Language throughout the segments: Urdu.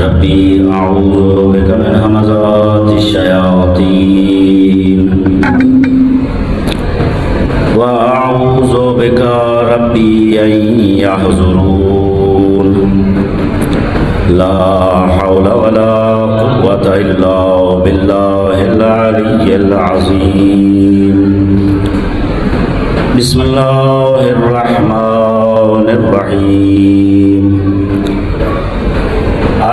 ربي أعوذ بك من همزات الشياطين وأعوذ بك ربي أن يحضرون لا حول ولا قوة إلا بالله العلي العظيم بسم الله الرحمن الرحيم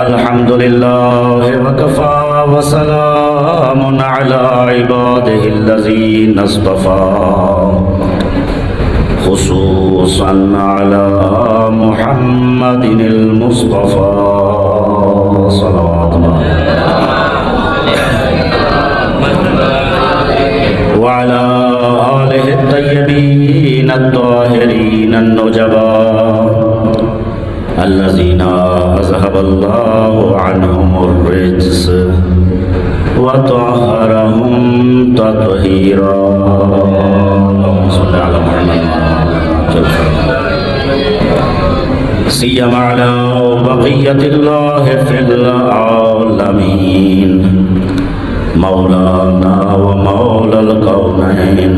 الحمد لله وكفى وسلام على عباده الذين اصطفى خصوصا على محمد المصطفى صلوات الله وعلى آله الطيبين الطاهرين النجباء الذين أذهب الله عنهم الرجس وطهرهم تطهيرا اللهم صل على محمد سيما على بقية الله في العالمين مولانا ومولى الكونين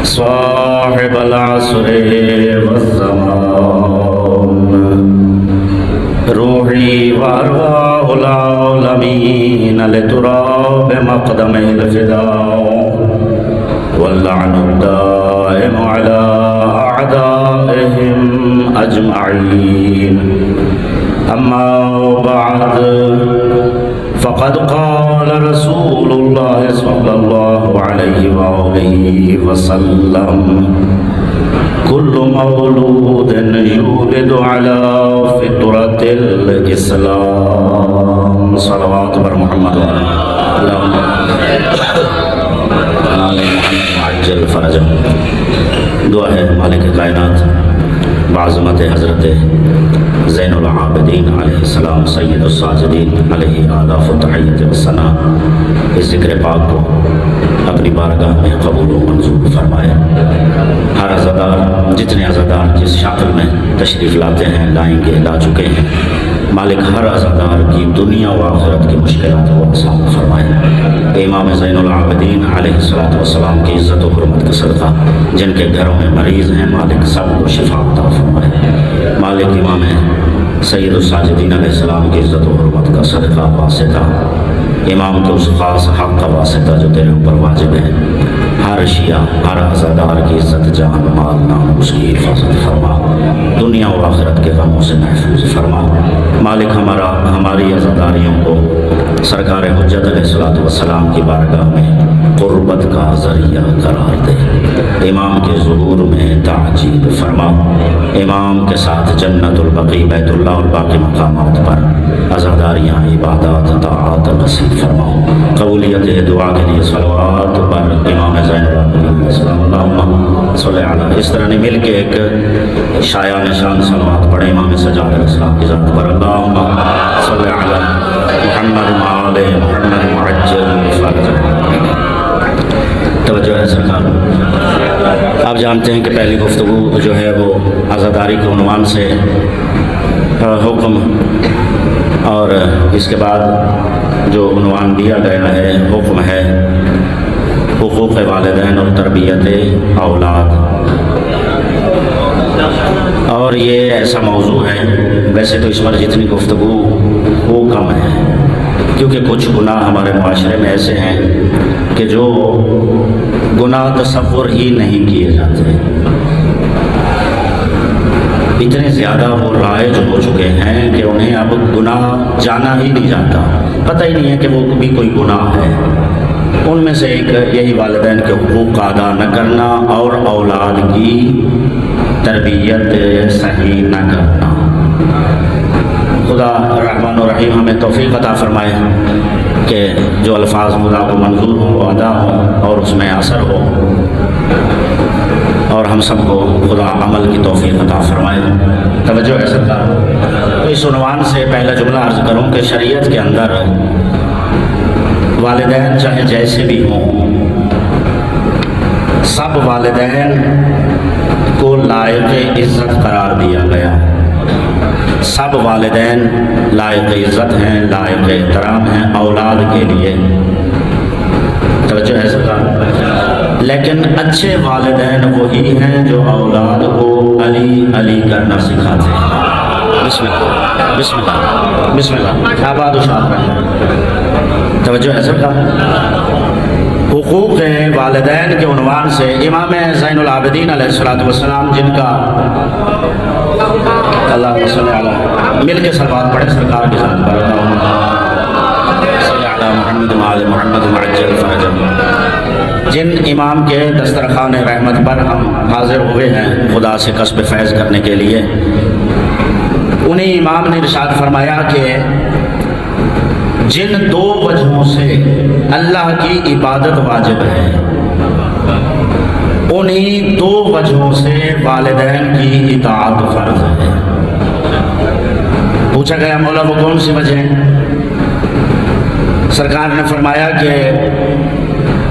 صاحب العصر والزمان روحي وأرواح العالمين لتراب مقدمه الفداء واللعن الدائم على أعدائهم أجمعين أما بعد فقد قال رسول الله صلى الله عليه وآله وسلم كل مولود يولد على فطرة الإسلام صلوات بر محمد اللهم آل محمد عجل فرجهم دعا ہے مالک کائنات بعظمت حضرت زین العابدین علیہ السلام سید الساجدین علیہ آلاف و تحیت و ثنا اس ذکر پاک کو اپنی بارگاہ میں قبول و منظور فرمائے. ہر عزادار جتنے عزادار جس شکل میں تشریف لاتے ہیں لائیں گے لا چکے ہیں مالک ہر عزادار کی دنیا و آخرت کی مشکلات کو آسان فرمائے. امام زین العابدین علیہ السلام کی عزت و حرمت کا صدقہ جن کے گھروں میں مریض ہیں مالک سب کو شفا عطا فرمائے. مالک امام سید الساجدین علیہ السلام کی عزت و حرمت کا صدقہ واسطہ امام کے اس خاص حق کا واسطہ جو تیرے اوپر واجب ہے ہر شیعہ ہر عزادار کی عزت جان مال نام اس کی حفاظت فرما دنیا و آخرت کے غموں سے محفوظ فرما. مالک ہماری عزاداریوں کو سرکار حجت علیہ السلام کی بارگاہ میں قربت کا ذریعہ قرار دے. امام کے ظہور میں تعجیل فرما. امام کے ساتھ جنت البقیع بیت اللہ اور باقی مقامات پر عزاداریاں عبادات طاعات نصیب فرما. قبولیت دعا کے لیے صلوات پر امام زین العابدین اللہم صلی علی. اس طرح نے مل کے ایک شایع نشان صلوات پڑھے امام سجاد علیہ السلام کی ذات پر. اللہم صلی علی محمد وآل محمد معجل فرجہ. توجہ ہے سرکار. آپ جانتے ہیں کہ پہلی گفتگو جو ہے وہ عزاداری کے عنوان سے حکم اور اس کے بعد جو عنوان دیا گیا ہے حکم ہے حقوق والدین اور تربیت اولاد. اور یہ ایسا موضوع ہے ویسے تو اس پر جتنی گفتگو وہ کم ہے کیونکہ کچھ گناہ ہمارے معاشرے میں ایسے ہیں کہ جو گناہ تصور ہی نہیں کیے جاتے. اتنے زیادہ وہ رائج ہو چکے ہیں کہ انہیں اب گناہ جانا ہی نہیں جاتا. پتہ ہی نہیں ہے کہ وہ بھی کوئی گناہ ہے. ان میں سے ایک یہی والدین کے حقوق کا ادا نہ کرنا اور اولاد کی تربیت صحیح نہ کرنا. خدا رحمان و رحیم ہمیں توفیق عطا فرمائے کہ جو الفاظ خدا کو منظور ہوں وہ ادا ہوں اور اس میں اثر ہو اور ہم سب کو خدا عمل کی توفیق عطا فرمائے. توجہ ہے سرکار. تو اس عنوان سے پہلا جملہ عرض کروں کہ شریعت کے اندر والدین چاہے جیسے بھی ہوں سب والدین کو لائق عزت قرار دیا گیا. سب والدین لائق عزت ہیں، لائق احترام ہیں اولاد کے لیے، توجہ ہے سرکار، لیکن اچھے والدین وہی ہیں جو اولاد کو علی علی کرنا سکھاتے ہیں۔ بسم اللہ بسم اللہ بسم اللہ، آباد و شاد رہیں، توجہ ہے سرکار۔ حقوق والدین کے عنوان سے امام زین العابدین علیہ السلام، جن کا اللہ صلی علیہ مل کے صلوات پڑھے سرکار کے ساتھ پڑھتا ہوں، صلی علی محمد وعلی محمد وعجل فرجهم، جن امام کے دسترخوان رحمت پر ہم حاضر ہوئے ہیں خدا سے کسب فیض کرنے کے لیے، انہیں امام نے ارشاد فرمایا کہ جن دو وجہوں سے اللہ کی عبادت واجب ہے، انہی دو وجہوں سے والدین کی اطاعت فرض ہے۔ پوچھا گیا مولا وہ کون سی وجہ ہیں؟ سرکار نے فرمایا کہ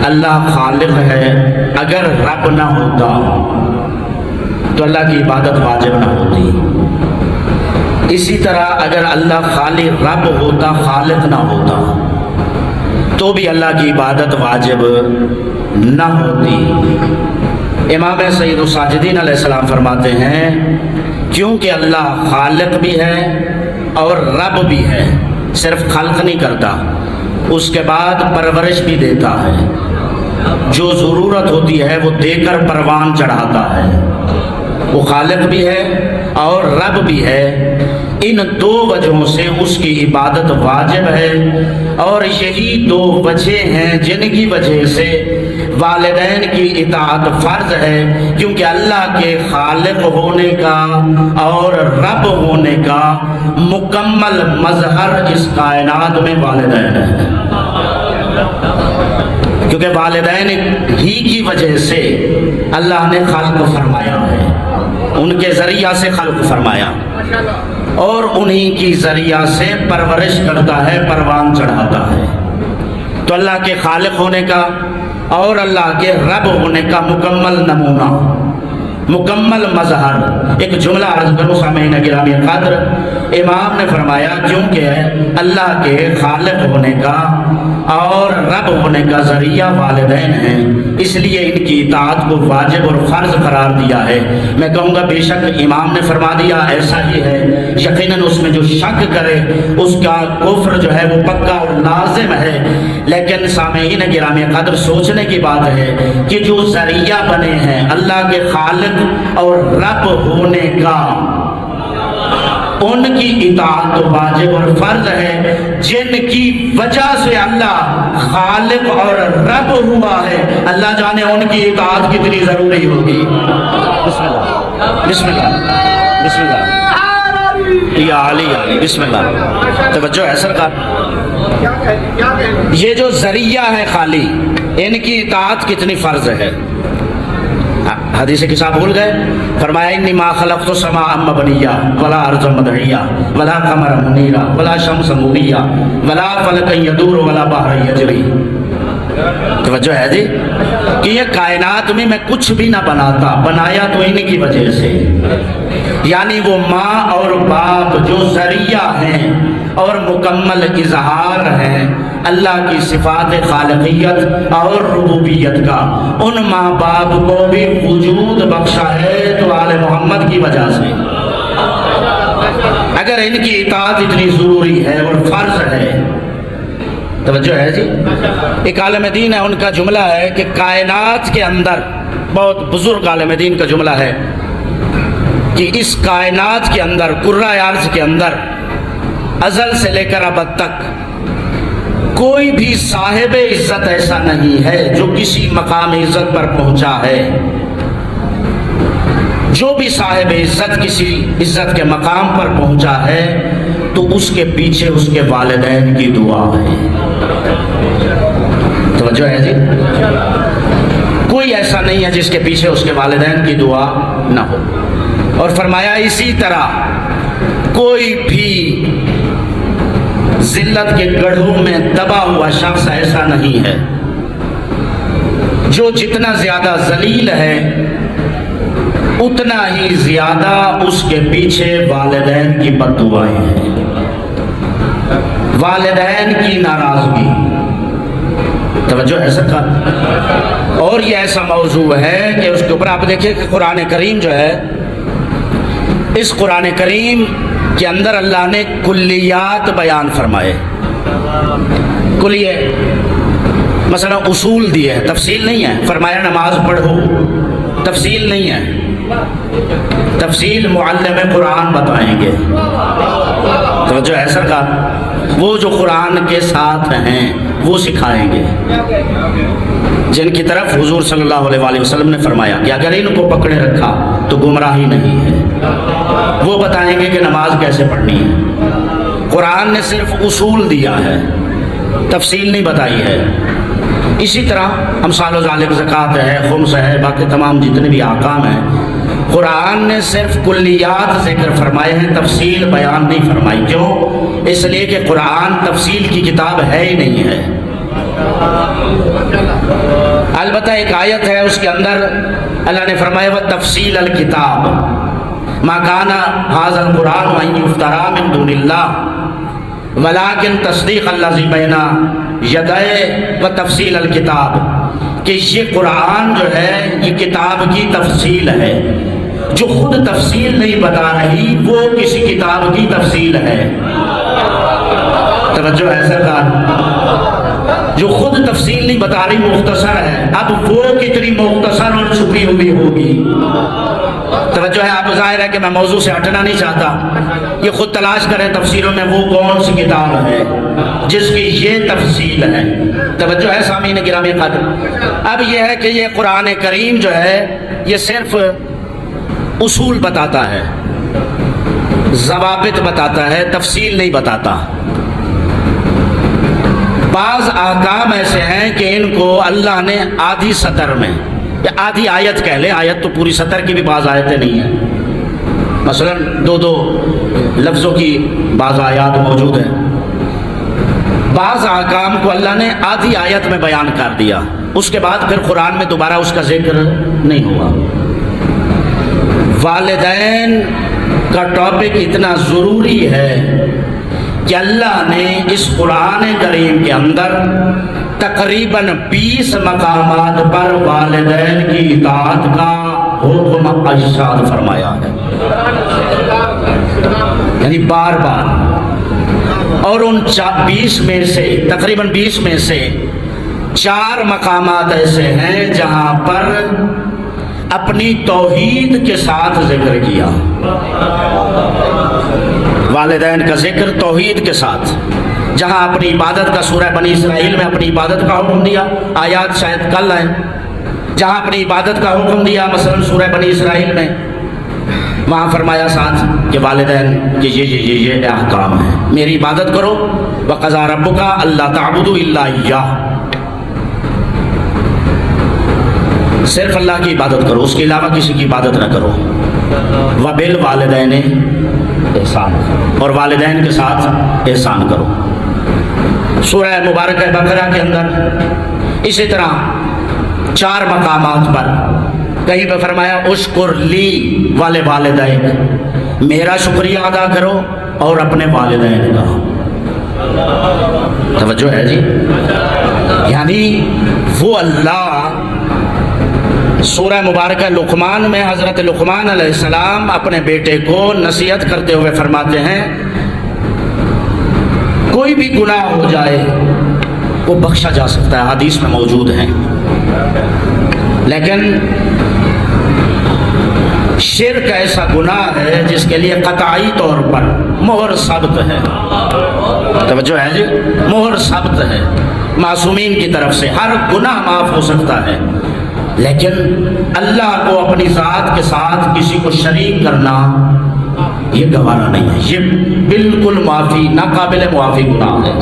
اللہ خالق ہے، اگر رب نہ ہوتا تو اللہ کی عبادت واجب نہ ہوتی، اسی طرح اگر اللہ خالی رب ہوتا، خالق نہ ہوتا تو بھی اللہ کی عبادت واجب نہ ہوتی۔ امام سید الساجدین علیہ السلام فرماتے ہیں کیونکہ اللہ خالق بھی ہے اور رب بھی ہے، صرف خلق نہیں کرتا، اس کے بعد پرورش بھی دیتا ہے، جو ضرورت ہوتی ہے وہ دے کر پروان چڑھاتا ہے، وہ خالق بھی ہے اور رب بھی ہے، ان دو وجہوں سے اس کی عبادت واجب ہے، اور یہی دو وجہ ہیں جن کی وجہ سے والدین کی اطاعت فرض ہے، کیونکہ اللہ کے خالق ہونے کا اور رب ہونے کا مکمل مظہر اس کائنات میں والدین ہے، کیونکہ والدین ہی کی وجہ سے اللہ نے خلق فرمایا ہے، ان کے ذریعہ سے خلق فرمایا اور انہی کی ذریعہ سے پرورش کرتا ہے، پروان چڑھاتا ہے۔ تو اللہ کے خالق ہونے کا اور اللہ کے رب ہونے کا مکمل نمونہ، مکمل مظہر، ایک جملہ عرض کروں سامعین گرامی قدر، امام نے فرمایا کیونکہ اللہ کے خالق ہونے کا اور رب ہونے کا ذریعہ والدین ہیں، اس لیے ان کی اطاعت کو واجب اور فرض قرار دیا ہے۔ میں کہوں گا بے شک امام نے فرما دیا ایسا ہی ہے، یقیناً اس میں جو شک کرے اس کا کفر جو ہے وہ پکا اور لازم ہے، لیکن سامعین گرامی قدر سوچنے کی بات ہے کہ جو ذریعہ بنے ہیں اللہ کے خالق اور رب ہونے کا، ان کی اطاعت واجب اور فرض ہے، جن کی وجہ سے اللہ خالق اور رب ہوا ہے، اللہ جانے ان کی اطاعت کتنی ضروری ہوگی۔ بسم اللہ بسم اللہ بسم اللہ، یا علی علی بسم اللہ، توجہ ہے سرکار، یہ جو ذریعہ ہے خالی، ان کی اطاعت کتنی فرض ہے۔ حدیث کے ساتھ بھول گئے، فرمایا انی ما خلقت السماء مبنیہ ولا ارض مدحیہ ولا قمر منیرہ ولا شمس مضیہ ولا فلک یدور ولا بحر یجری۔ توجہ ہے جی کہ یہ کائنات میں کچھ بھی نہ بناتا، بنایا تو انہی کی وجہ سے، یعنی وہ ماں اور باپ جو ذریعہ ہیں اور مکمل اظہار ہیں اللہ کی صفات خالقیت اور ربوبیت کا، ان ماں باپ کو بھی وجود بخشا ہے تو آل محمد کی وجہ سے۔ اگر ان کی اطاعت اتنی ضروری ہے اور فرض ہے، توجہ ہے جی، ایک عالم دین ہے، ان کا جملہ ہے کہ کائنات کے اندر، بہت بزرگ عالم دین کا جملہ ہے کہ اس کائنات کے اندر، کرۂ ارض کے اندر، ازل سے لے کر ابد تک کوئی بھی صاحب عزت ایسا نہیں ہے جو کسی مقام عزت پر پہنچا ہے، جو بھی صاحب عزت کسی عزت کے مقام پر پہنچا ہے تو اس کے پیچھے اس کے والدین کی دعا ہے۔ توجہ ہے جی، کوئی ایسا نہیں ہے جس کے پیچھے اس کے والدین کی دعا نہ ہو، اور فرمایا اسی طرح کوئی بھی ذلت کے گڑھوں میں دبا ہوا شخص ایسا نہیں ہے جو جتنا زیادہ ذلیل ہے اتنا ہی زیادہ اس کے پیچھے والدین کی بد دعائیں ہیں، والدین کی ناراضگی۔ توجہ ایسا کا، اور یہ ایسا موضوع ہے کہ اس کے اوپر آپ دیکھیں کہ قرآن کریم جو ہے، اس قرآن کریم کے اندر اللہ نے کلیات بیان فرمائے، کلیے مثلا اصول دیے ہیں، تفصیل نہیں ہے۔ فرمایا نماز پڑھو، تفصیل نہیں ہے، تفصیل معلم قرآن بتائیں گے۔ توجہ ایسا کا، وہ جو قرآن کے ساتھ ہیں وہ سکھائیں گے، جن کی طرف حضور صلی اللہ علیہ وآلہ وسلم نے فرمایا کہ اگر ان کو پکڑے رکھا تو گمراہی نہیں ہے، وہ بتائیں گے کہ نماز کیسے پڑھنی ہے۔ قرآن نے صرف اصول دیا ہے، تفصیل نہیں بتائی ہے۔ اسی طرح امثال و ذالک زکوٰۃ ہے، خمس ہے، باقی تمام جتنے بھی احکام ہیں، قرآن نے صرف کلیات ذکر فرمائے ہیں، تفصیل بیان نہیں فرمائی۔ کیوں؟ اس لیے کہ قرآن تفصیل کی کتاب ہے ہی نہیں ہے۔ البتہ ایک آیت ہے، اس کے اندر اللہ نے فرمایا وَتَفْصِيلَ الْكِتَابِ مَا كَانَ هَذَا الْقُرْآنُ أَن يُفْتَرَىٰ مِن دُونِ اللَّهِ وَلَٰكِن تَصْدِيقَ الَّذِي بَيْنَ يَدَيْهِ وَتَفْصِيلَ الْكِتَابِ، کہ یہ قرآن جو ہے یہ کتاب کی تفصیل ہے، جو خود تفصیل نہیں بتا رہی وہ کسی کتاب کی تفصیل ہے۔ توجہ ایسا کا، جو خود تفصیل نہیں بتا رہی مختصر ہے، اب وہ کتنی مختصر اور چھپی ہوئی ہوگی۔ توجہ ہے، آپ ظاہر ہے کہ میں موضوع سے ہٹنا نہیں چاہتا، یہ خود تلاش کریں تفسیروں میں وہ کون سی کتاب ہے جس کی یہ تفصیل ہے۔ توجہ ہے سامعین گرامی قدر۔ اب یہ ہے کہ یہ قرآن کریم جو ہے یہ صرف اصول بتاتا ہے، ضوابط بتاتا ہے، تفصیل نہیں بتاتا۔ بعض احکام ایسے ہیں کہ ان کو اللہ نے آدھی سطر میں یا آدھی آیت کہہ لیں، آیت تو پوری سطر کی بھی بعض آیتیں نہیں ہیں، مثلا دو لفظوں کی بعض آیات موجود ہیں۔ بعض احکام کو اللہ نے آدھی آیت میں بیان کر دیا، اس کے بعد پھر قرآن میں دوبارہ اس کا ذکر نہیں ہوا۔ والدین کا ٹاپک اتنا ضروری ہے کہ اللہ نے اس قرآن کریم کے اندر تقریباً 20 مقامات پر والدین کی اطاعت کا حکم ارشاد فرمایا ہے، یعنی بار بار۔ اور ان 20 میں سے تقریباً 20 میں سے 4 مقامات ایسے ہیں جہاں پر اپنی توحید کے ساتھ ذکر کیا، والدین کا ذکر توحید کے ساتھ، جہاں اپنی عبادت کا سورہ بنی اسرائیل میں اپنی عبادت کا حکم دیا، آیات شاید کل ہیں، جہاں اپنی عبادت کا حکم دیا مثلا سورہ بنی اسرائیل میں، وہاں فرمایا ساتھ کہ والدین کہ یہ احکام ہیں، میری عبادت کرو، وَقَضَىٰ رَبُّكَ أَلَّا تَعْبُدُوا إِلَّا إِيَّاهُ، صرف اللہ کی عبادت کرو، اس کے علاوہ کسی کی عبادت نہ کرو۔ وَبِالْوَالِدَيْنِ احسان، اور والدین کے ساتھ احسان کرو۔ سورہ مبارکہ بقرہ کے اندر اسی طرح 4 مقامات پر کہیں پہ فرمایا اشکر لی والے والدین، میرا شکریہ ادا کرو اور اپنے والدین کا۔ توجہ ہے جی، یعنی وہ اللہ سورہ مبارکہ لقمان میں حضرت لقمان علیہ السلام اپنے بیٹے کو نصیحت کرتے ہوئے فرماتے ہیں کوئی بھی گناہ ہو جائے وہ بخشا جا سکتا ہے، حدیث میں موجود ہیں، لیکن شرک ایسا گناہ ہے جس کے لیے قطعی طور پر مہر ثبت ہے۔ توجہ ہے جی، مہر ثبت ہے معصومین کی طرف سے، ہر گناہ معاف ہو سکتا ہے، لیکن اللہ کو اپنی ذات کے ساتھ کسی کو شریک کرنا یہ گوارا نہیں ہے، یہ بالکل معافی ناقابل معافی گناہ ہے،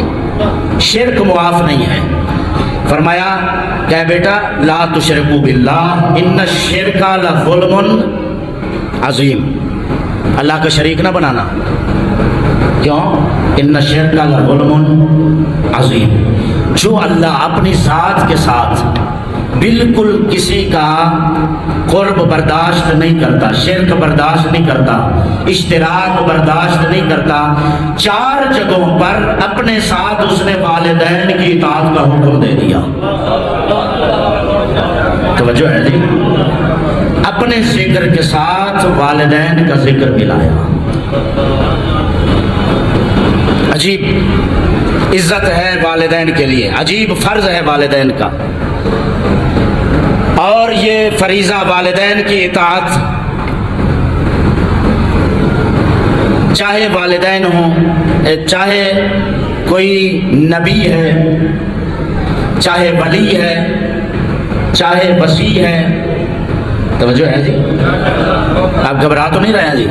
شرک معاف نہیں ہے۔ فرمایا کہ بیٹا لا تشرکوا باللہ ان الشرک لظلم عظیم، اللہ کا شریک نہ بنانا، کیوں؟ ان الشرک لظلم عظیم، جو اللہ اپنی ذات کے ساتھ بالکل کسی کا قرب برداشت نہیں کرتا، شرک برداشت نہیں کرتا، اشتراک برداشت نہیں کرتا، 4 جگہوں پر اپنے ساتھ اس نے والدین کی اطاعت کا حکم دے دیا۔ توجہ ہے جی، اپنے ذکر کے ساتھ والدین کا ذکر ملایا۔ عجیب عزت ہے والدین کے لیے، عجیب فرض ہے والدین کا، اور یہ فریضہ والدین کی اطاعت، چاہے والدین ہوں، چاہے کوئی نبی ہے، چاہے ولی ہے، چاہے وصی ہے۔ توجہ ہے جی، آپ گھبرا تو نہیں رہے ہیں جی؟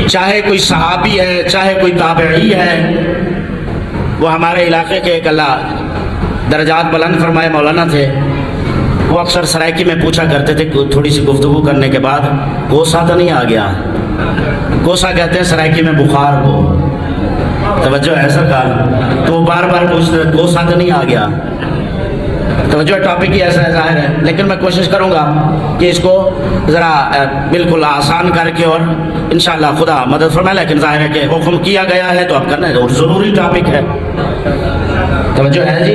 چاہے کوئی صحابی ہے، چاہے کوئی تابعی ہے۔ وہ ہمارے علاقے کے ایک اللہ درجات بلند فرمائے مولانا تھے، وہ اکثر سرائکی میں پوچھا کرتے تھے تھوڑی سی گفتگو کرنے کے بعد، کوسا تو نہیں آ گیا؟ کوسا کہتے ہیں سرائکی میں بخار کو۔ توجہ ہے سرکار، تو وہ بار بار پوچھتے کوسا تو نہیں آ گیا؟ توجہ ٹاپک ہی ایسا ہے ظاہر ہے، لیکن میں کوشش کروں گا کہ اس کو ذرا بالکل آسان کر کے، اور انشاءاللہ خدا مدد فرمائے، لیکن ظاہر ہے کہ حکم کیا گیا ہے تو اب کرنا ہے، اور ضروری ٹاپک ہے۔ توجہ ہے جی،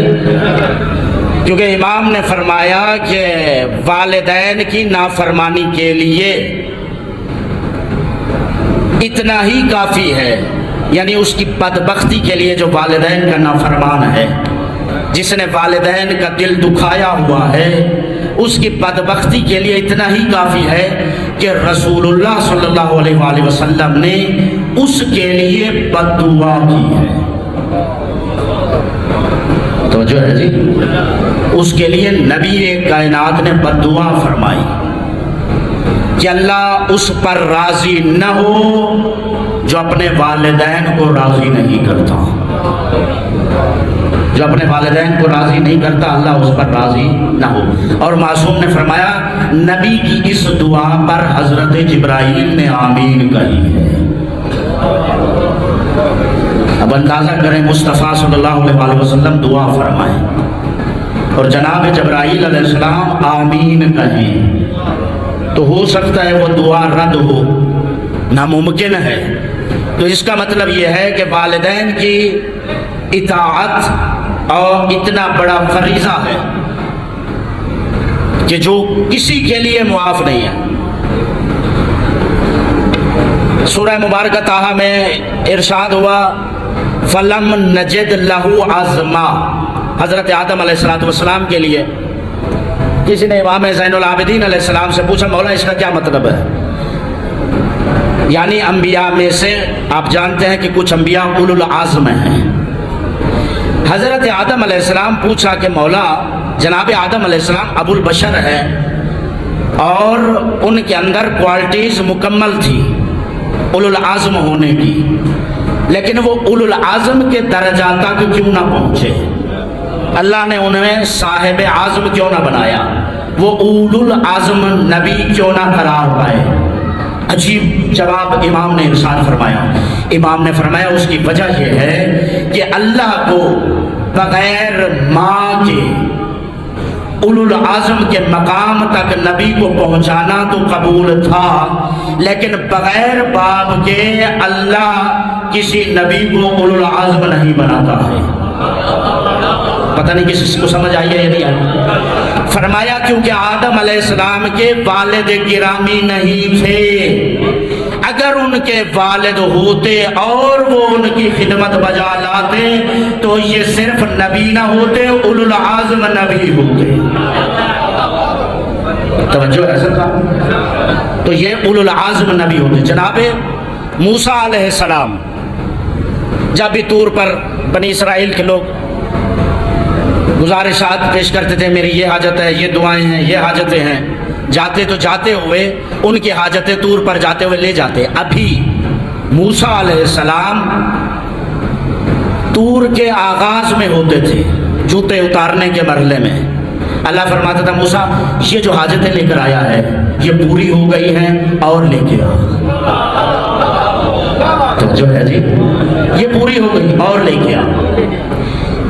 کیونکہ امام نے فرمایا کہ والدین کی نافرمانی کے لیے اتنا ہی کافی ہے، یعنی اس کی بدبختی کے لیے جو والدین کا نافرمان ہے، جس نے والدین کا دل دکھایا ہوا ہے، اس کی بدبختی کے لیے اتنا ہی کافی ہے کہ رسول اللہ صلی اللہ علیہ وآلہ وسلم نے اس کے لیے بد دعا کی ہے۔ تو جو ہے جی، اس کے لیے نبی کائنات نے بد دعا فرمائی کہ اللہ اس پر راضی نہ ہو جو اپنے والدین کو راضی نہیں کرتا۔ جو اپنے والدین کو راضی نہیں کرتا، اللہ اس پر راضی نہ ہو۔ اور معصوم نے فرمایا نبی کی اس دعا پر حضرت جبرائیل نے آمین کہی ہے۔ اب اندازہ کریں مصطفیٰ صلی اللہ علیہ وسلم دعا فرمائیں اور جناب جبرائیل علیہ السلام آمین کہیں، تو ہو سکتا ہے وہ دعا رد ہو، ناممکن ہے۔ تو اس کا مطلب یہ ہے کہ والدین کی اطاعت اور اتنا بڑا فریضہ ہے کہ جو کسی کے لیے معاف نہیں ہے۔ سورہ مبارکہ طٰہٰ میں ارشاد ہوا فَلَمْ نَجِدْ لَهُ عَزْمًا، حضرت آدم علیہ السلام کے لیے کسی نے امام زین العابدین علیہ السلام سے پوچھا مولا اس کا کیا مطلب ہے؟ یعنی انبیاء میں سے آپ جانتے ہیں کہ کچھ انبیاء اولو العزم ہیں۔ حضرت آدم علیہ السلام پوچھا کہ مولا جناب آدم علیہ السلام ابو البشر ہے اور ان کے اندر کوالٹیز مکمل تھی اولو العزم ہونے کی، لیکن وہ اولو العزم کے درجہ تک کیوں نہ پہنچے؟ اللہ نے انہیں صاحب عزم کیوں نہ بنایا؟ وہ اولو العزم نبی کیوں نہ قرار پائے؟ عجیب جواب امام نے ارشاد فرمایا۔ امام نے فرمایا اس کی وجہ یہ ہے کہ اللہ کو بغیر ماں کے اولو العزم کے مقام تک نبی کو پہنچانا تو قبول تھا، لیکن بغیر باپ کے اللہ کسی نبی کو اولو العزم نہیں بناتا ہے۔ پتہ نہیں کسی کو سمجھ آئی ہے یا نہیں آئی؟ فرمایا کیونکہ آدم علیہ السلام کے والد گرامی نہیں تھے، اگر ان کے والد ہوتے اور وہ ان کی خدمت بجا لاتے تو یہ صرف نبی نہ ہوتے، اولو العزم نبی ہوتے۔ توجہ ایسا تھا، تو یہ اولو العزم نبی ہوتے۔ جناب موسیٰ علیہ السلام جب بھی طور پر بنی اسرائیل کے لوگ گزارشات پیش کرتے تھے، میری یہ حاجت ہے، یہ دعائیں ہیں، یہ حاجتیں ہیں، جاتے تو جاتے ہوئے ان کی حاجتیں طور پر جاتے ہوئے لے جاتے۔ ابھی موسیٰ علیہ السلام طور کے آغاز میں ہوتے تھے، جوتے اتارنے کے مرحلے میں۔ اللہ فرماتا تھا موسیٰ یہ جو حاجتیں لے کر آیا ہے یہ پوری ہو گئی ہیں اور لے کے آ۔ تو جو ہے جی یہ پوری ہو گئی اور لے کے آ۔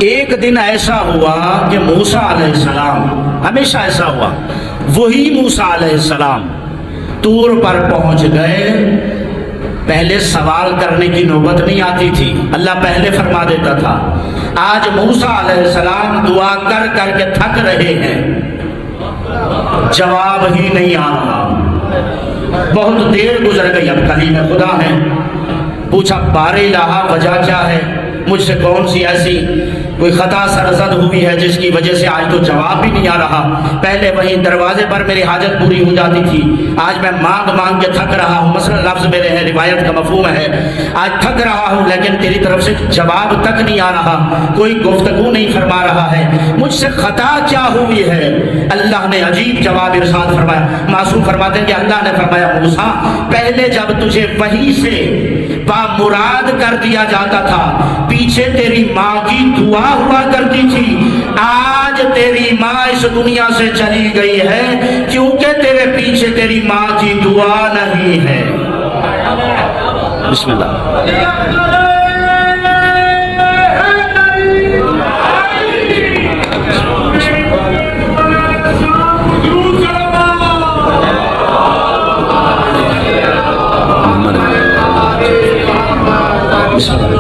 ایک دن ایسا ہوا کہ موسیٰ علیہ السلام، ہمیشہ ایسا ہوا، وہی موسیٰ علیہ السلام طور پر پہنچ گئے۔ پہلے سوال کرنے کی نوبت نہیں آتی تھی، اللہ پہلے فرما دیتا تھا۔ آج موسیٰ علیہ السلام دعا کر کر کے تھک رہے ہیں، جواب ہی نہیں آ رہا۔ بہت دیر گزر گئی، اب کلیم خدا ہے، پوچھا بار الہ وجہ کیا ہے، مجھ سے کون سی ایسی کوئی خطا سرزد ہوئی ہے جس کی وجہ سے آج تو جواب بھی نہیں آ رہا۔ پہلے وہیں دروازے پر میری حاجت پوری ہو جاتی تھی، آج میں مانگ مانگ کے تھک رہا ہوں، مثلا لفظ میرے ہے، روایت کا مفہوم ہے، آج تھک رہا ہوں لیکن تیری طرف سے جواب تک نہیں آ رہا، کوئی گفتگو نہیں فرما رہا ہے، مجھ سے خطا کیا ہوئی ہے؟ اللہ نے عجیب جواب ارشاد فرمایا۔ معصوم فرماتے ہیں کہ اللہ نے فرمایا موسیٰ، پہلے جب تجھے وحی سے بامراد کر دیا جاتا تھا، پیچھے تیری ماں کی دعا ہوا کرتی تھی، آج تیری ماں اس دنیا سے چلی گئی ہے کیونکہ تیرے پیچھے تیری ماں کی دعا نہیں ہے۔ بسم اللہ۔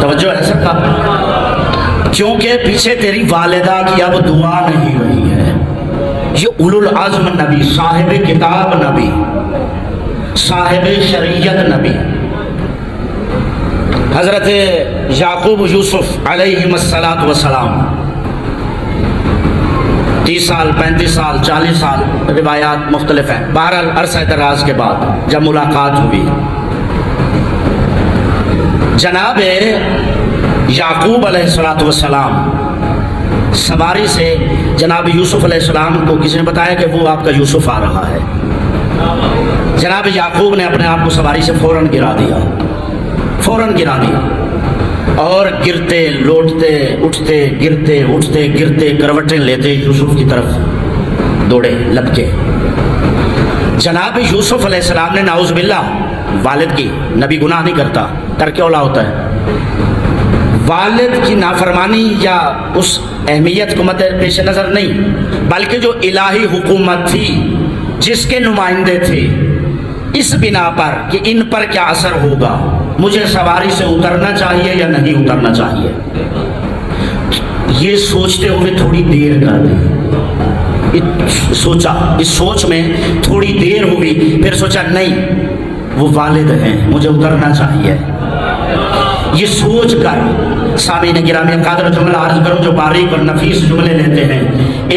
توجہ ہے سب کا، کیونکہ پیچھے تیری والدہ کی اب دعا نہیں رہی ہے۔ یہ اولو العزم نبی، صاحب کتاب نبی، صاحب شریعت نبی، حضرت یعقوب یوسف علیہ السلام، 30 سال 35 سال 40 سال روایات مختلف ہیں، بہرحال عرصہ دراز کے بعد جب ملاقات ہوئی، جناب یعقوب علیہ السلام سواری سے جناب یوسف علیہ السلام کو کسی نے بتایا کہ وہ آپ کا یوسف آ رہا ہے۔ جناب یعقوب نے اپنے آپ کو سواری سے فوراً گرا دیا اور گرتے لوٹتے اٹھتے گرتے اٹھتے گرتے کروٹیں لیتے یوسف کی طرف دوڑے لپکے۔ جناب یوسف علیہ السلام نے نعوذ باللہ، والد کی، نبی گناہ نہیں کرتا، ترک اولا ہوتا ہے، والد کی نافرمانی یا اس اہمیت کو مد پیش نظر نہیں، بلکہ جو الہی حکومت تھی جس کے نمائندے تھے، اس بنا پر کہ ان پر کیا اثر ہوگا، مجھے سواری سے اترنا چاہیے یا نہیں اترنا چاہیے، یہ سوچتے ہوئے تھوڑی دیر کر دی، سوچا، اس سوچ میں تھوڑی دیر ہوئی، پھر سوچا نہیں وہ والد ہیں، مجھے اترنا چاہیے۔ یہ سوچ کر سامعین گرامی قادر جملہ عرض کروں جو باریک اور نفیس جملے لیتے ہیں،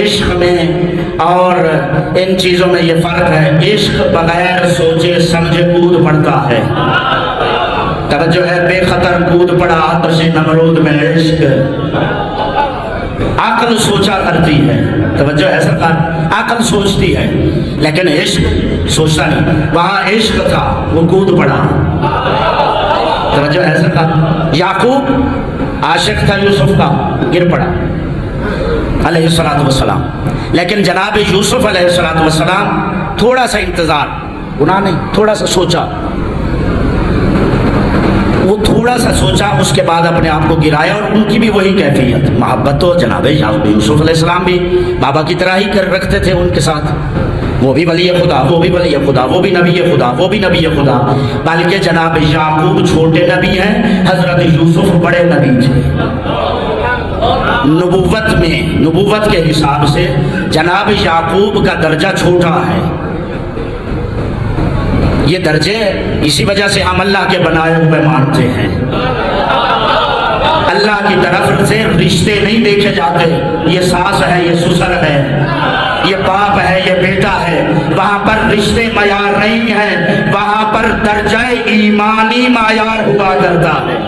عشق میں اور ان چیزوں میں یہ فرق ہے، عشق بغیر سوچے سمجھے کود پڑتا ہے، توجہ ہے، بے خطر کود پڑا آتش نمرود میں عشق، عقل سوچا کرتی ہے، توجہ ہے سرکار، عقل سوچتی ہے لیکن عشق سوچتا نہیں، وہاں عشق تھا وہ کود پڑا، توجہ ہے سرکار۔ یعقوب عاشق تھا یوسف کا، گر پڑا علیہ السلام، لیکن جناب یوسف علیہ السلام تھوڑا سا انتظار، گناہ نہیں، تھوڑا سا سوچا، وہ تھوڑا سا سوچا، اس کے بعد اپنے آپ کو گرایا، اور ان کی بھی وہی کیفیت، محبت تو جناب یوسف علیہ السلام بھی بابا کی طرح ہی کر رکھتے تھے ان کے ساتھ، وہ بھی ولی خدا، وہ بھی ولی خدا، وہ بھی نبی خدا، وہ بھی نبی خدا، بلکہ جناب یعقوب چھوٹے نبی ہیں، حضرت یوسف بڑے نبی تھے، نبوت میں، نبوت کے حساب سے جناب یعقوب کا درجہ چھوٹا ہے، یہ درجے اسی وجہ سے ہم اللہ کے بنائے ہوئے مانتے ہیں، اللہ کی طرف سے رشتے نہیں دیکھے جاتے، یہ ساس ہے، یہ سسر ہے، یہ باپ ہے، یہ بیٹا ہے، وہاں پر رشتے معیار نہیں ہیں، وہاں پر درجہ ایمانی معیار ہوا کرتا ہے۔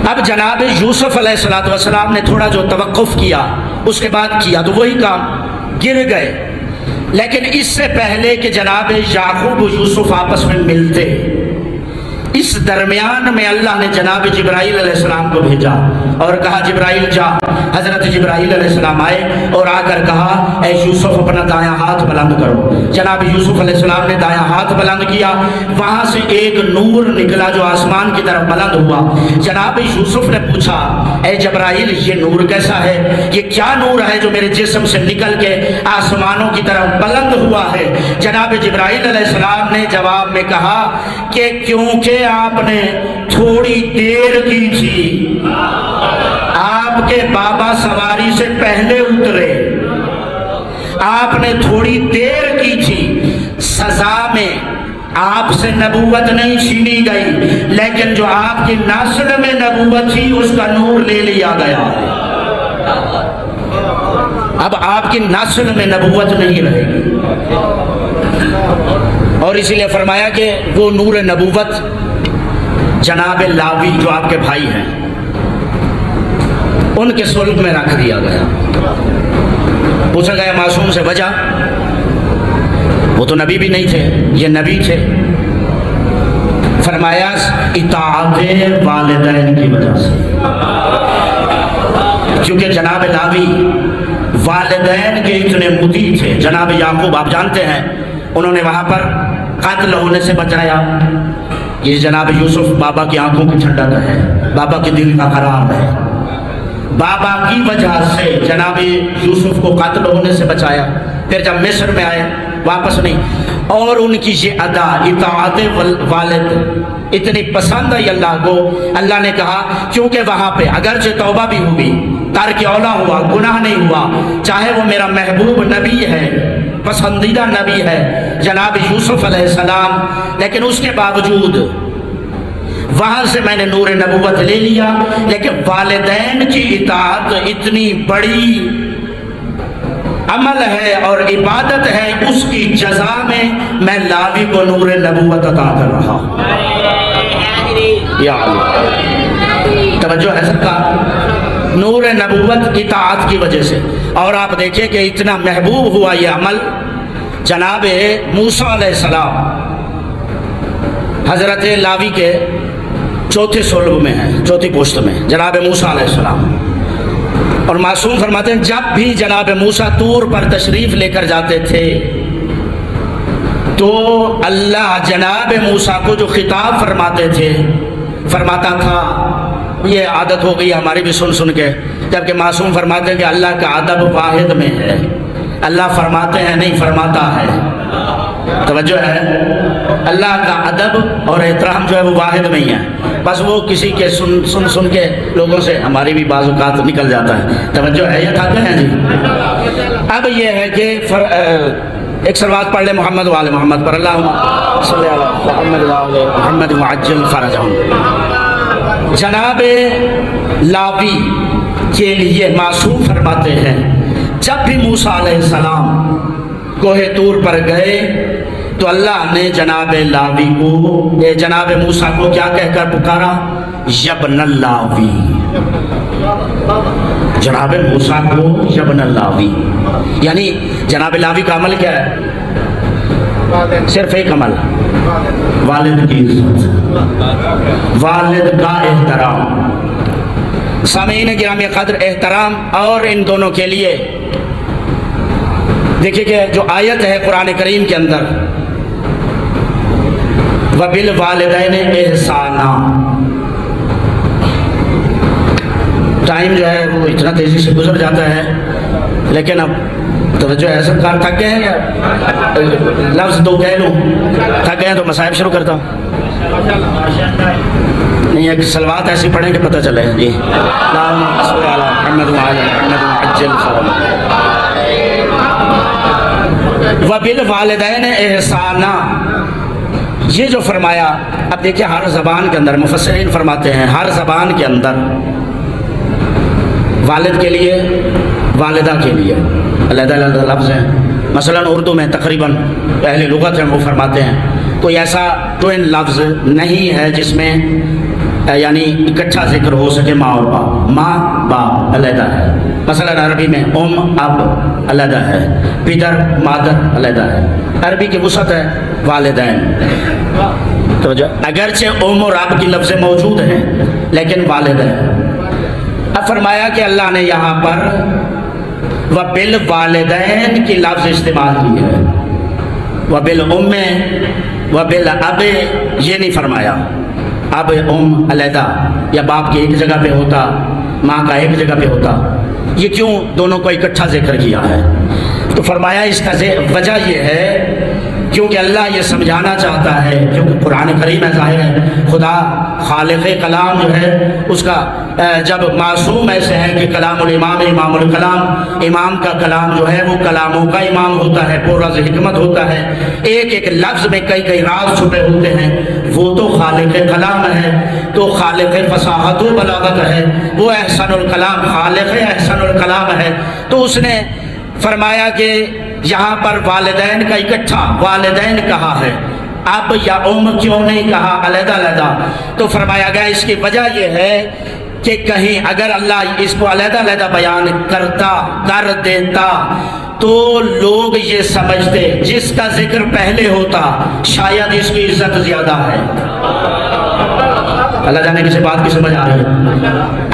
اب جناب یوسف علیہ السلام نے تھوڑا جو توقف کیا، اس کے بعد کیا تو وہی کام، گر گئے، لیکن اس سے پہلے کہ جناب یعقوب و یوسف آپس میں ملتے، اس درمیان میں اللہ نے جناب جبرائیل علیہ السلام کو بھیجا اور کہا جبرائیل جا۔ حضرت جبرائیل علیہ السلام آئے اور آ کر کہا اے یوسف اپنا دایاں ہاتھ بلند کرو۔ جناب یوسف علیہ السلام نے دایاں ہاتھ بلند کیا، وہاں سے ایک نور نکلا جو آسمان کی طرف بلند ہوا۔ جناب یوسف نے پوچھا اے جبرائیل یہ نور کیسا ہے، یہ کیا نور ہے جو میرے جسم سے نکل کے آسمانوں کی طرف بلند ہوا ہے؟ جناب جبرائیل علیہ السلام نے جواب میں کہا کہ کیونکہ آپ نے تھوڑی دیر کی تھی، آپ کے بابا سواری سے پہلے اترے، آپ نے تھوڑی دیر کی تھی، سزا میں آپ سے نبوت نہیں چھینی گئی، لیکن جو آپ کی نسل میں نبوت تھی اس کا نور لے لیا گیا۔ اب آپ کی نسل میں نبوت نہیں رہے گی، اور اسی لیے فرمایا کہ وہ نور نبوت جناب لاوی جو آپ کے بھائی ہیں ان کے صلب میں رکھ دیا گیا۔ پوچھا گیا معصوم سے وجہ، وہ تو نبی بھی نہیں تھے، یہ نبی تھے۔ فرمایا اطاعت والدین کی وجہ سے، کیونکہ جناب لاوی والدین کے اتنے مطیع تھے۔ جناب یعقوب آپ جانتے ہیں انہوں نے وہاں پر قتل ہونے سے بچایا۔ یہ جناب یوسف بابا کی آنکھوں کی ٹھنڈک ہے، بابا کے دل کا قرار ہے، بابا کی وجہ سے جناب یوسف کو قتل ہونے سے بچایا۔ پھر جب مصر میں آئے واپس نہیں، اور ان کی یہ ادا اطاعت والد اتنی پسند آئی اللہ کو، اللہ نے کہا کیونکہ وہاں پہ اگرچہ توبہ بھی ہوئی، ترک اولا ہوا، گناہ نہیں ہوا، چاہے وہ میرا محبوب نبی ہے، پسندیدہ نبی ہے جناب یوسف علیہ السلام، لیکن اس کے باوجود وہاں سے میں نے نور نبوت لے لیا۔ لیکن والدین کی اطاعت اتنی بڑی عمل ہے اور عبادت ہے، اس کی جزا میں لاوی کو نور نبوت عطا کر رہا ہوں۔ یا اللہ، توجہ ہے سب کا، نور نبوت اطاعت کی وجہ سے۔ اور آپ دیکھیں کہ اتنا محبوب ہوا یہ عمل، جناب موسیٰ علیہ السلام حضرت لاوی کے چوتھے صلب میں ہیں، چوتھی پوشت میں جناب موسیٰ علیہ السلام، اور معصوم فرماتے ہیں جب بھی جناب موسیٰ طور پر تشریف لے کر جاتے تھے تو اللہ جناب موسیٰ کو جو خطاب فرماتے تھے فرماتا تھا، یہ عادت ہو گئی ہماری بھی سن کے، جبکہ معصوم فرماتے ہیں کہ اللہ کا ادب واحد میں ہے، اللہ فرماتے ہیں نہیں فرماتا ہے۔ توجہ ہے، اللہ کا ادب اور احترام جو ہے وہ واحد میں ہی ہے، بس وہ کسی کے سن کے لوگوں سے ہماری بھی بعض اوقات نکل جاتا ہے۔ توجہ ہے، یہ تھاتے ہیں جی۔ اب یہ ہے کہ ایک سلوات پڑھ لیں محمد وآل محمد پر، اللہم صلی علی محمد وآل محمد وعجل فرجہم۔ جناب لاوی کے لیے معصوم فرماتے ہیں جب بھی موسیٰ علیہ السلام کوہ طور پر گئے تو اللہ نے جناب لاوی کو، جناب موسیٰ کو کیا کہہ کر پکارا؟ یبن اللاوی۔ جناب موسیٰ کو یبن اللاوی، یعنی جناب لاوی کا عمل کیا ہے؟ صرف ایک عمل، والد کی عزت، والد کا احترام۔ سامعین گرامی قدر، احترام اور ان دونوں کے لیے دیکھیں کہ جو آیت ہے قرآن کریم کے اندر، وَبِالْوَالِدَيْنِ إِحْسَانًا، ٹائم جو ہے وہ اتنا تیزی سے گزر جاتا ہے، لیکن اب توجہ ہے سب کار تھک گئے ہیں یا لفظ دو کہہ لوں؟ تھک گئے ہیں تو مصائب شروع کرتا ہوں۔ نہیں، ایک سلوات ایسی پڑھیں کہ پتہ چلے جی۔ اللہم صلی علی محمد وعلی محمد وعجل فرجہم۔ وَبِالْوَالِدَيْنِ إِحْسَانًا، یہ جو فرمایا، اب دیکھیں ہر زبان کے اندر مفسرین فرماتے ہیں ہر زبان کے اندر والد کے لیے، والدہ کے لیے علیحدہ علیحدہ لفظ ہیں۔ مثلا اردو میں تقریباً اہل لغت ہیں وہ فرماتے ہیں کوئی ایسا ٹوئن لفظ نہیں ہے جس میں یعنی اکٹھا ذکر ہو سکے ماں اور باپ۔ ماں باپ علیحدہ ہے، مثلا عربی میں اب علیحدہ ہے، پدر مادر علیحدہ ہے، عربی کی وسعت ہے والدین۔ تو جو اگرچہ ام اور اب کی لفظ موجود ہیں لیکن والدین، اب فرمایا کہ اللہ نے یہاں پر وَبِالْوَالِدَيْنِ کی لفظ استعمال کی ہے، وَبِالْأُمِّ وَبِالْأَبِ یہ نہیں فرمایا اب ام علیحدہ یا باپ کی ایک جگہ پہ ہوتا، ماں کا ایک جگہ پہ ہوتا، یہ کیوں دونوں کو اکٹھا ذکر کیا ہے؟ تو فرمایا اس کا وجہ یہ ہے کیونکہ اللہ یہ سمجھانا چاہتا ہے، کیونکہ قرآن کریم میں ظاہر ہے خدا خالق کلام جو ہے اس کا جب معصوم ایسے ہے کہ کلام الامام امام الکلام، امام کا کلام جو ہے وہ کلاموں کا امام ہوتا ہے، پرراز حکمت ہوتا ہے، ایک ایک لفظ میں کئی کئی راز چھپے ہوتے ہیں، وہ تو خالق کلام ہے، تو خالق فصاحت و بلاغت ہے، وہ احسن الکلام خالق احسن الکلام ہے، تو اس نے فرمایا کہ یہاں پر والدین کا اکٹھا والدین کہا ہے، اب یا ام کیوں نہیں کہا علیحدہ علیحدہ؟ تو فرمایا گیا اس کی وجہ یہ ہے کہ کہیں اگر اللہ اس کو علیحدہ علیحدہ بیان کر دیتا تو لوگ یہ سمجھتے جس کا ذکر پہلے ہوتا شاید اس کی عزت زیادہ ہے۔ اللہ جانے کسی بات کی سمجھ آ رہی ہے؟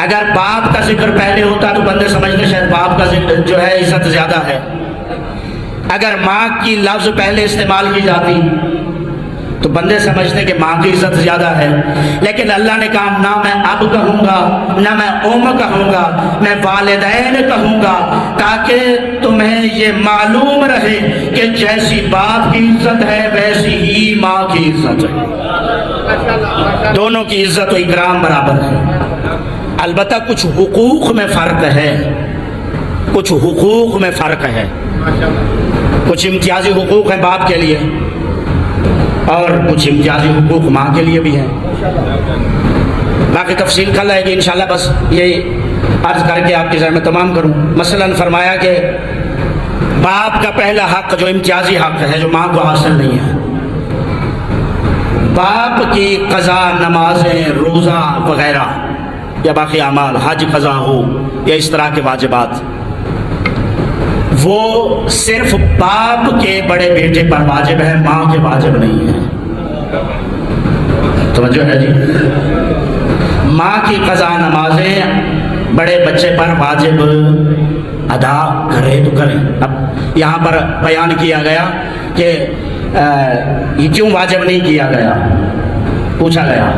اگر باپ کا ذکر پہلے ہوتا تو بندے سمجھتے شاید باپ کا ذکر جو ہے عزت زیادہ ہے، اگر ماں کی لفظ پہلے استعمال کی جاتی تو بندے سمجھتے کہ ماں کی عزت زیادہ ہے، لیکن اللہ نے کہا نہ میں اب کہوں گا نہ میں ام کہوں گا، میں والدین کہوں گا، تاکہ تمہیں یہ معلوم رہے کہ جیسی باپ کی عزت ہے ویسی ہی ماں کی عزت ہے، دونوں کی عزت و اکرام برابر ہے۔ البتہ کچھ حقوق میں فرق ہے، کچھ حقوق میں فرق ہے، کچھ امتیازی حقوق ہیں باپ کے لیے اور کچھ امتیازی حقوق ماں کے لیے بھی ہیں، باقی تفصیل کل ہے کہ انشاءاللہ بس یہ عرض کر کے آپ کی ذہن میں تمام کروں۔ مثلا فرمایا کہ باپ کا پہلا حق جو امتیازی حق ہے جو ماں کو حاصل نہیں ہے، باپ کی قضا نمازیں روزہ وغیرہ یا باقی اعمال حج قضا ہو یا اس طرح کے واجبات، وہ صرف باپ کے بڑے بیٹے پر واجب ہے، ماں کے واجب نہیں ہے۔ توجہ ہے جی؟ ماں کی قضا نمازیں بڑے بچے پر واجب ادا کرے تو کریں۔ اب یہاں پر بیان کیا گیا کہ یہ کیوں واجب نہیں کیا گیا، پوچھا گیا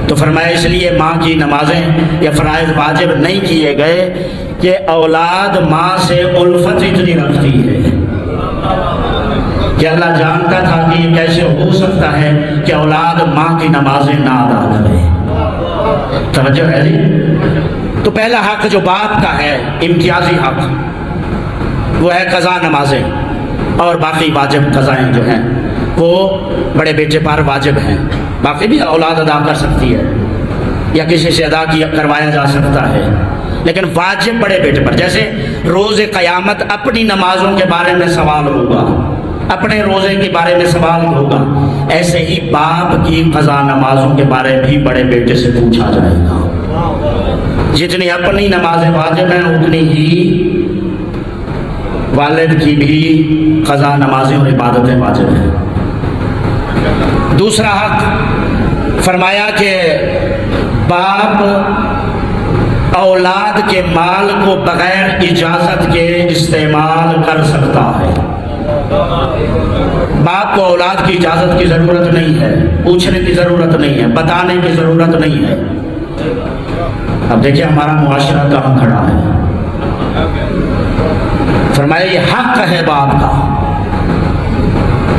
تو فرمایا اس لیے ماں کی نمازیں یا فرائض واجب نہیں کیے گئے کہ اولاد ماں سے الفت اتنی رکھتی ہے کہ اللہ جانتا تھا کہ یہ کیسے ہو سکتا ہے کہ اولاد ماں کی نمازیں نہ ادا کرے۔ توجہ ہے جی؟ تو پہلا حق جو باپ کا ہے امتیازی حق وہ ہے قضا نمازیں، اور باقی واجب قضائیں جو ہیں وہ بڑے بیٹے پر واجب ہیں، باقی بھی اولاد ادا کر سکتی ہے یا کسی سے ادا کروایا جا سکتا ہے، لیکن واجب بڑے بیٹے پر۔ جیسے روز قیامت اپنی نمازوں کے بارے میں سوال ہوگا، اپنے روزے کے بارے میں سوال ہوگا، ایسے ہی باپ کی قضا نمازوں کے بارے بھی بڑے بیٹے سے پوچھا جائے گا۔ جتنی اپنی نمازیں واجب ہیں اتنی ہی والد کی بھی قضا نمازیں اور عبادتیں واجب ہیں۔ دوسرا حق فرمایا کہ باپ اولاد کے مال کو بغیر اجازت کے استعمال کر سکتا ہے۔ باپ کو اولاد کی اجازت کی ضرورت نہیں ہے، پوچھنے کی ضرورت نہیں ہے، بتانے کی ضرورت نہیں ہے۔ اب دیکھیں ہمارا معاشرہ کہاں کھڑا ہے۔ فرمایا یہ حق ہے باپ کا،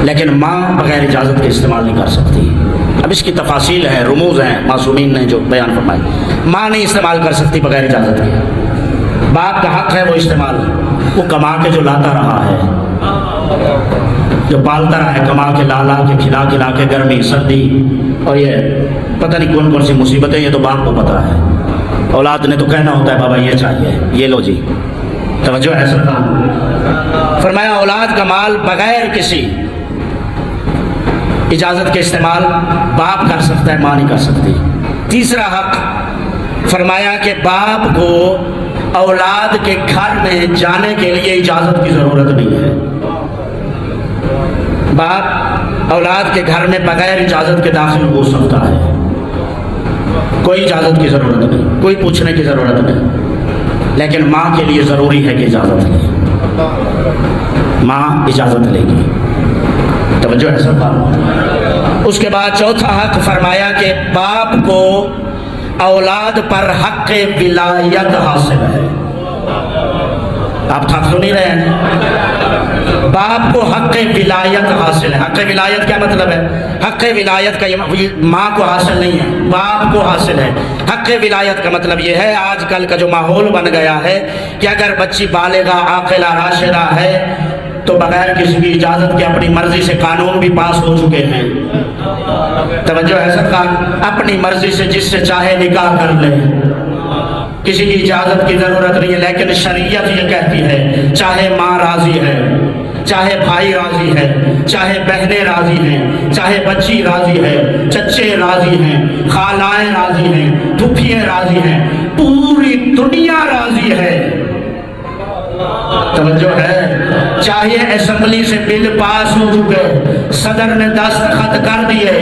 لیکن ماں بغیر اجازت کے استعمال نہیں کر سکتی۔ اب اس کی تفاصیل ہیں، رموز ہیں، معصومین نے جو بیان فرمائے۔ ماں نہیں استعمال کر سکتی بغیر اجازت کے، باپ کا حق ہے وہ استعمال، وہ کما کے جو لاتا رہا ہے، جو پالتا رہا ہے، کما کے لا کے کھلا کے گرمی سردی اور یہ پتہ نہیں کون کون سی مصیبتیں، یہ تو باپ کو پتہ ہے۔ اولاد نے تو کہنا ہوتا ہے بابا یہ چاہیے، یہ لو جی۔ توجہ ہے سلطان؟ فرمایا اولاد کا مال بغیر کسی اجازت کے استعمال باپ کر سکتا ہے، ماں نہیں کر سکتی۔ تیسرا حق فرمایا کہ باپ کو اولاد کے گھر میں جانے کے لیے اجازت کی ضرورت نہیں ہے۔ باپ اولاد کے گھر میں بغیر اجازت کے داخل ہو سکتا ہے، کوئی اجازت کی ضرورت نہیں، کوئی پوچھنے کی ضرورت نہیں، لیکن ماں کے لیے ضروری ہے کہ اجازت لے، ماں اجازت لے گی، توجہ ہے سب۔ اس کے بعد چوتھا حق فرمایا کہ باپ کو اولاد پر حق ولایت حاصل ہے۔ آپ تھک تو نہیں رہے ہیں؟ باپ کو حق ولایت حاصل ہے۔ حق ولایت کیا مطلب ہے؟ حق ولایت کا ماں کو حاصل نہیں ہے، باپ کو حاصل ہے۔ حق ولایت کا مطلب یہ ہے، آج کل کا جو ماحول بن گیا ہے کہ اگر بچی بالغہ عاقلہ راشدہ ہے تو بغیر کسی کی اجازت کے اپنی مرضی سے قانون بھی پاس ہو چکے ہیں، توجہ ہے سب کا، اپنی مرضی سے جس سے چاہے نکاح کر لے، کسی کی اجازت کی ضرورت نہیں ہے۔ لیکن شریعت یہ کہتی ہے چاہے ماں راضی ہے، چاہے بھائی راضی ہے، چاہے بہنیں راضی ہیں، چاہے بچی راضی ہے، چچے راضی ہیں، خالائیں راضی ہیں، پھوپھیاں راضی ہیں، پوری دنیا راضی ہے، توجہ ہے، چاہے اسمبلی سے بل پاس ہو چکے، صدر نے دستخط کر دیے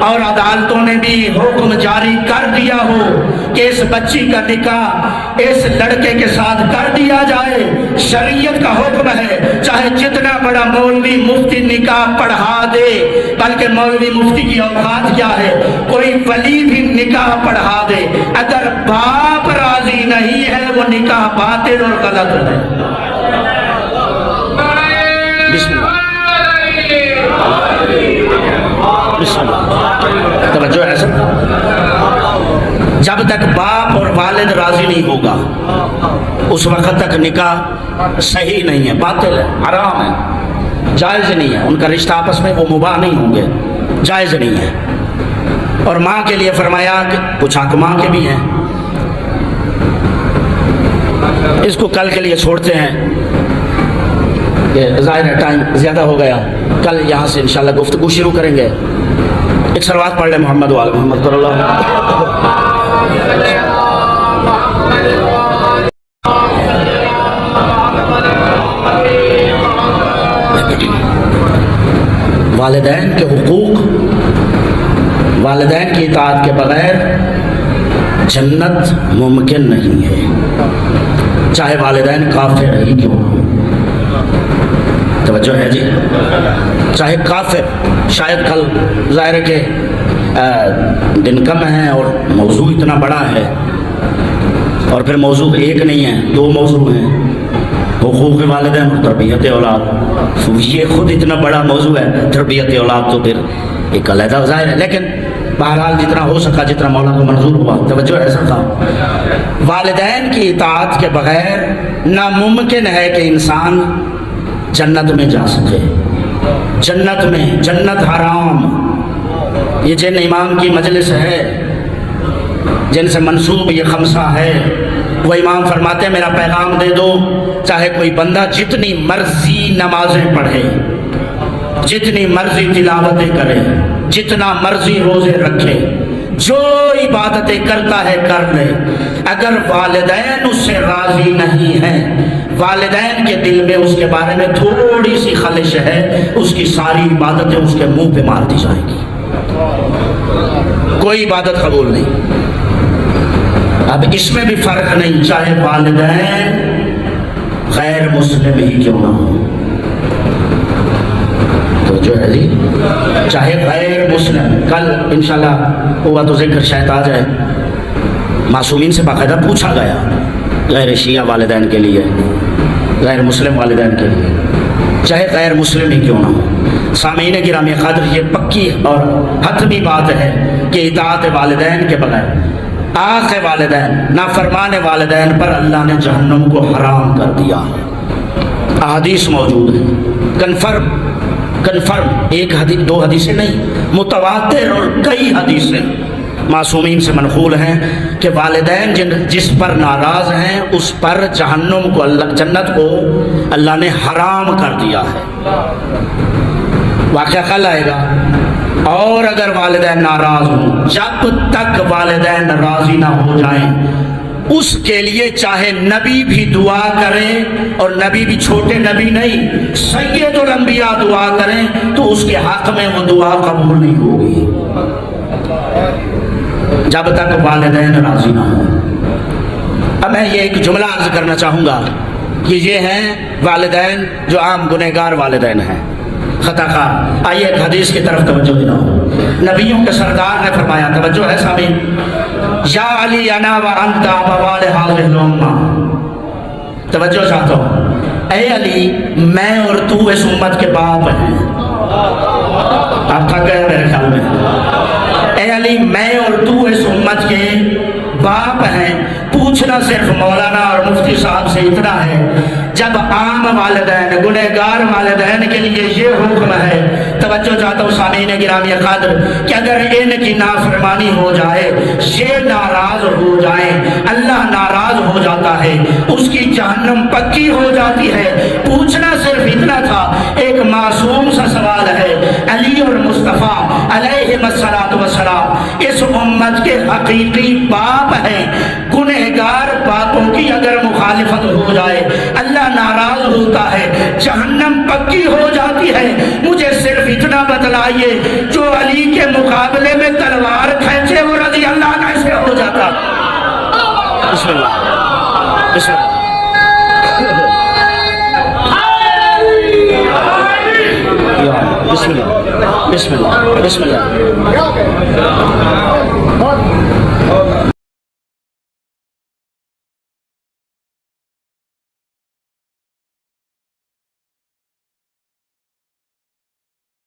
اور عدالتوں نے بھی حکم جاری کر دیا ہو کہ اس بچی کا نکاح اس لڑکے کے ساتھ کر دیا جائے، شریعت کا حکم ہے، چاہے جتنا بڑا مولوی مفتی نکاح پڑھا دے، بلکہ مولوی مفتی کی اوقات کیا ہے، کوئی ولی بھی نکاح پڑھا دے، اگر باپ راضی نہیں ہے وہ نکاح باطل اور غلط ہے۔ بسم اللہ، توجہ ہے سب۔ جب تک باپ اور والد راضی نہیں ہوگا اس وقت تک نکاح صحیح نہیں ہے، باطل ہے، حرام ہے، جائز نہیں ہے، ان کا رشتہ آپس میں وہ مباح نہیں ہوں گے، جائز نہیں ہے۔ اور ماں کے لیے فرمایا کہ کچھ حق ماں کے بھی ہیں، اس کو کل کے لیے چھوڑتے ہیں کہ ظاہر ہے ٹائم زیادہ ہو گیا، کل یہاں سے انشاءاللہ گفتگو شروع کریں گے۔ ایک صلوات پڑھ لیں محمد وآل محمد صلی اللہ علیہ وسلم۔ والدین کے حقوق، والدین کی اطاعت کے بغیر جنت ممکن نہیں ہے، چاہے والدین کافر ہی کیوں ہو، توجہ ہے جی، چاہے کافر، شاید کل ظاہر ہے کہ دن کم ہے اور موضوع اتنا بڑا ہے، اور پھر موضوع ایک نہیں ہے، دو موضوع ہیں، حقوق والدین اور تربیت اولاد، یہ خود اتنا بڑا موضوع ہے، تربیت اولاد تو پھر ایک علیحدہ ظاہر ہے، لیکن بہرحال جتنا ہو سکا، جتنا مولا کو منظور ہوا، توجہ ہے سب کا۔ والدین کی اطاعت کے بغیر ناممکن ہے کہ انسان جنت میں جا سکے، جنت میں، جنت حرام۔ یہ جن امام کی مجلس ہے، جن سے منسوب یہ خمسہ ہے، وہ امام فرماتے ہیں میرا پیغام دے دو، چاہے کوئی بندہ جتنی مرضی نمازیں پڑھے، جتنی مرضی تلاوتیں کرے، جتنا مرضی روزے رکھے، جو عبادتیں کرتا ہے کر لے، اگر والدین اس سے راضی نہیں ہیں، والدین کے دل میں اس کے بارے میں تھوڑی سی خلش ہے، اس کی ساری عبادتیں اس کے منہ پہ مار دی جائیں گی، کوئی عبادت قبول نہیں۔ اب اس میں بھی فرق نہیں، چاہے والدین غیر مسلم ہی کیوں نہ ہو، تو جو ہے جی، چاہے غیر مسلم، کل انشاءاللہ ہوا تو ذکر شاید آ جائے، معصومین سے باقاعدہ پوچھا گیا، غیر شیعہ والدین کے لیے، غیر مسلم والدین کے لیے، چاہے غیر مسلم ہی کیوں نہ ہو۔ سامعین گرامی قدر، یہ پکی اور حتمی بات ہے کہ اطاعت والدین کے بغیر، آق والدین، نافرمان والدین پر اللہ نے جہنم کو حرام کر دیا، احادیث موجود ہے، کنفرم، ایک حدیث دو حدیثیں نہیں، متواتر اور کئی حدیثیں معصومین سے منقول ہیں کہ والدین جس پر ناراض ہیں اس پر جہنم کو، جنت کو اللہ نے حرام کر دیا ہے، واقعہ کل آئے گا۔ اور اگر والدین ناراض ہوں، جب تک والدین راضی نہ ہو جائیں اس کے لیے چاہے نبی بھی دعا کریں، اور نبی بھی چھوٹے نبی نہیں، سید الانبیاء دعا کریں تو اس کے حق میں وہ دعا قبول نہیں ہوگی جب تک والدین راضی نہ ہوں۔ اب میں یہ ایک جملہ عرض کرنا چاہوں گا کہ یہ ہیں والدین جو عام گنہگار والدین ہیں، خطا کار۔ آئیے ایک حدیث کی طرف توجہ دلاؤں۔ نبیوں کے سردار نے فرمایا، توجہ ہے سامعین، یا علی انا و انت ابوال هذه الامہ، توجہ چاہتا ہوں، اے علی میں اور تو اس امت کے باپ ہیں۔ آپ تھک گئے میرے خیال میں۔ اے علی میں اور تو اس امت کے باپ ہیں۔ پوچھنا صرف مولانا اور مفتی صاحب سے اتنا ہے، جب عام والدین گنہگار والدین کے لیے یہ حکم ہے، توجہ چاہتا ہوں سامعین گرامی قدر، کہ اگر ان کی نافرمانی ہو جائے، یہ ناراض ہو جائیں، اللہ ناراض ہو جاتا ہے، اس کی جہنم پکی ہو جاتی ہے۔ پوچھنا صرف اتنا تھا، ایک معصوم سا سوال ہے، علی اور مصطفیٰ علیہ السلام اس امت کے حقیقی باپ ہیں، گنہگار باپوں کی اگر مخالفت ہو جائے اللہ ناراض ہوتا ہے، جہنم پکی ہو جاتی ہے۔ مجھے صرف اتنا بتلائیے، جو علی کے مقابلے میں تلوار کھینچے وہ رضی اللہ کیسے ہو جاتا؟ بسم اللہ بسم اللہ بسم اللہ بسم اللہ بسم اللہ۔